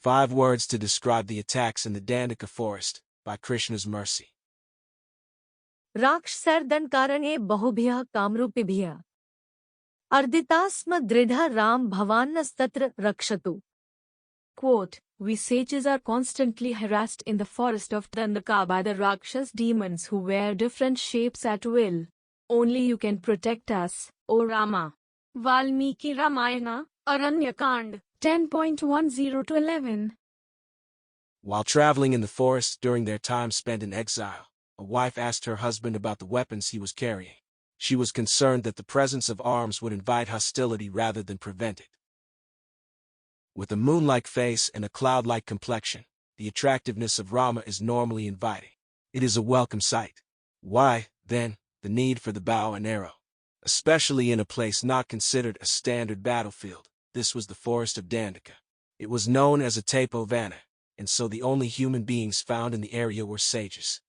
5 words to describe the attacks in the Dandaka forest, by Krishna's mercy. राक्षसर्दनकारणे बहुभ्यः कामरूपिभ्यः अर्दितास्म दृढ़ राम भवान्नस्तत्र रक्षतु. Quote, we sages are constantly harassed in the forest of Dandaka by the Rakshas demons who wear different shapes at will. Only you can protect us, O Rama. Valmiki Ramayana, Aranya Kand, 10.10-11. While traveling in the forest during their time spent in exile, a wife asked her husband about the weapons he was carrying. She was concerned that the presence of arms would invite hostility rather than prevent it. With a moon-like face and a cloud-like complexion, the attractiveness of Rama is normally inviting. It is a welcome sight. Why, then, the need for the bow and arrow? Especially in a place not considered a standard battlefield, this was the forest of Dandaka. It was known as a tapovana, and so the only human beings found in the area were sages.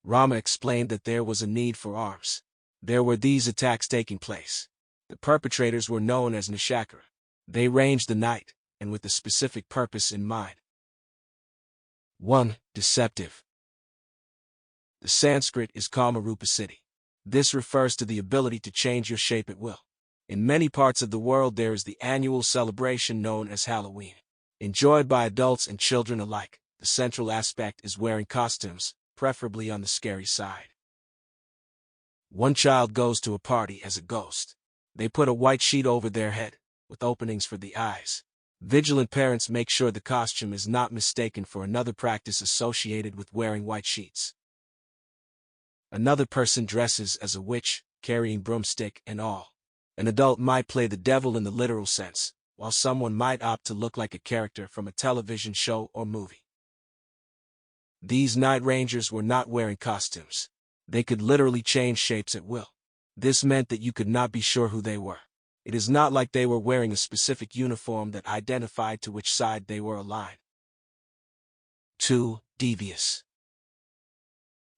Rama explained that there was a need for arms. There were these attacks taking place. The perpetrators were known as Nishakara. They ranged the night, and with a specific purpose in mind. 1. Deceptive. The Sanskrit is Kama Rupa Siddhi. This refers to the ability to change your shape at will. In many parts of the world there is the annual celebration known as Halloween. Enjoyed by adults and children alike, the central aspect is wearing costumes, preferably on the scary side. One child goes to a party as a ghost. They put a white sheet over their head, with openings for the eyes. Vigilant parents make sure the costume is not mistaken for another practice associated with wearing white sheets. Another person dresses as a witch, carrying broomstick and all. An adult might play the devil in the literal sense, while someone might opt to look like a character from a television show or movie. These night rangers were not wearing costumes. They could literally change shapes at will. This meant that you could not be sure who they were. It is not like they were wearing a specific uniform that identified to which side they were aligned. 2. Devious.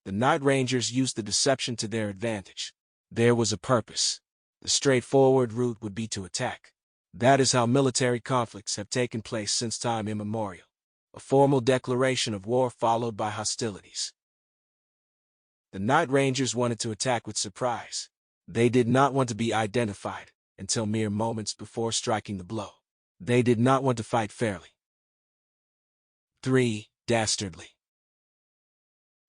The night rangers used the deception to their advantage. There was a purpose. The straightforward route would be to attack. That is how military conflicts have taken place since time immemorial. A formal declaration of war followed by hostilities. The night rangers wanted to attack with surprise. They did not want to be identified until mere moments before striking the blow. They did not want to fight fairly. 3. Dastardly.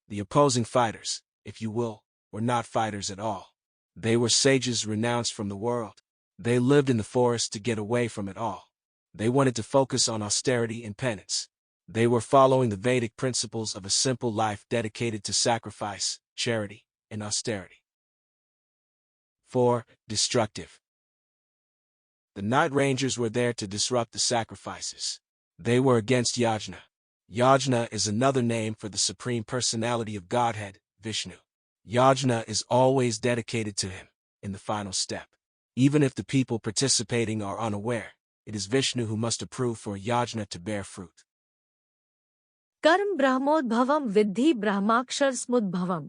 The opposing fighters, if you will, were not fighters at all. They were sages renounced from the world. They lived in the forest to get away from it all. They wanted to focus on austerity and penance. They were following the Vedic principles of a simple life dedicated to sacrifice, charity, and austerity. 4. Destructive. The night rangers were there to disrupt the sacrifices. They were against yajna. Yajna is another name for the Supreme Personality of Godhead, Vishnu. Yajna is always dedicated to him, in the final step. Even if the people participating are unaware, it is Vishnu who must approve for a yajna to bear fruit. कर्म ब्रह्मोद्भवम विद्धि ब्रह्माक्षर स्मुद्भवम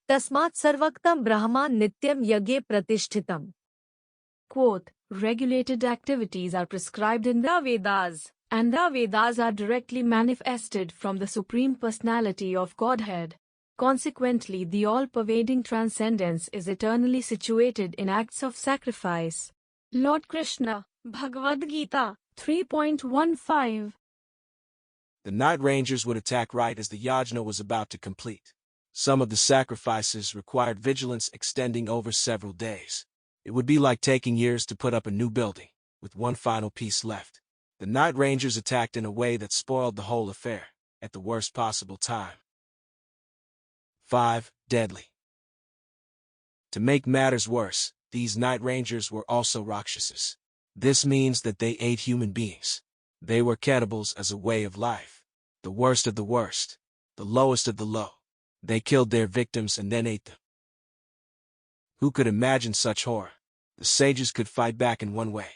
तस्मात् सर्वक्तम ब्रह्मा नित्यम यज्ञे प्रतिष्ठितम. Quote, regulated activities are prescribed in the Vedas, and the Vedas are directly manifested from the Supreme Personality of Godhead. Consequently, the all-pervading transcendence is eternally situated in acts of sacrifice. Lord Krishna, Bhagavad-gita, 3.15. The night rangers would attack right as the yajna was about to complete. Some of the sacrifices required vigilance extending over several days. It would be like taking years to put up a new building, with one final piece left. The night rangers attacked in a way that spoiled the whole affair, at the worst possible time. 5. Deadly. To make matters worse, these night rangers were also Rakshasas. This means that they ate human beings. They were cannibals as a way of life. The worst of the worst, the lowest of the low. They killed their victims and then ate them. Who could imagine such horror? The sages could fight back in one way.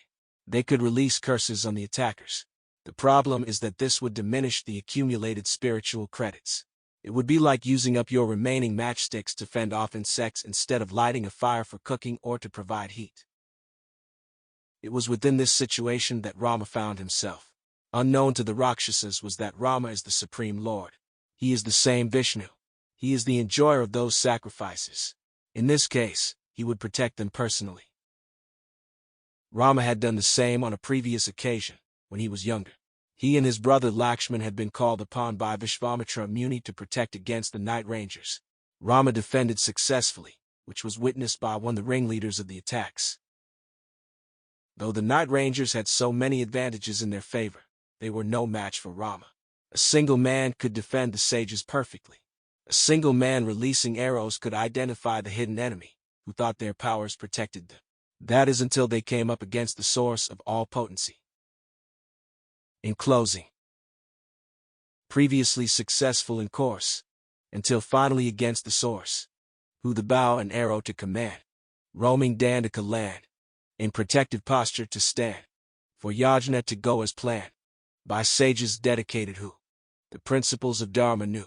They could release curses on the attackers. The problem is that this would diminish the accumulated spiritual credits. It would be like using up your remaining matchsticks to fend off insects instead of lighting a fire for cooking or to provide heat. It was within this situation that Rama found himself. Unknown to the Rakshasas was that Rama is the Supreme Lord. He is the same Vishnu. He is the enjoyer of those sacrifices. In this case, he would protect them personally. Rama had done the same on a previous occasion, when he was younger. He and his brother Lakshman had been called upon by Vishvamitra Muni to protect against the Night Rangers. Rama defended successfully, which was witnessed by one of the ringleaders of the attacks. Though the Night Rangers had so many advantages in their favor, they were no match for Rama. A single man could defend the sages perfectly. A single man releasing arrows could identify the hidden enemy, who thought their powers protected them. That is until they came up against the source of all potency. In closing, previously successful in course, until finally against the source, who the bow and arrow to command, roaming Dandaka land, in protective posture to stand, for yajna to go as planned, by sages dedicated who the principles of Dharma knew.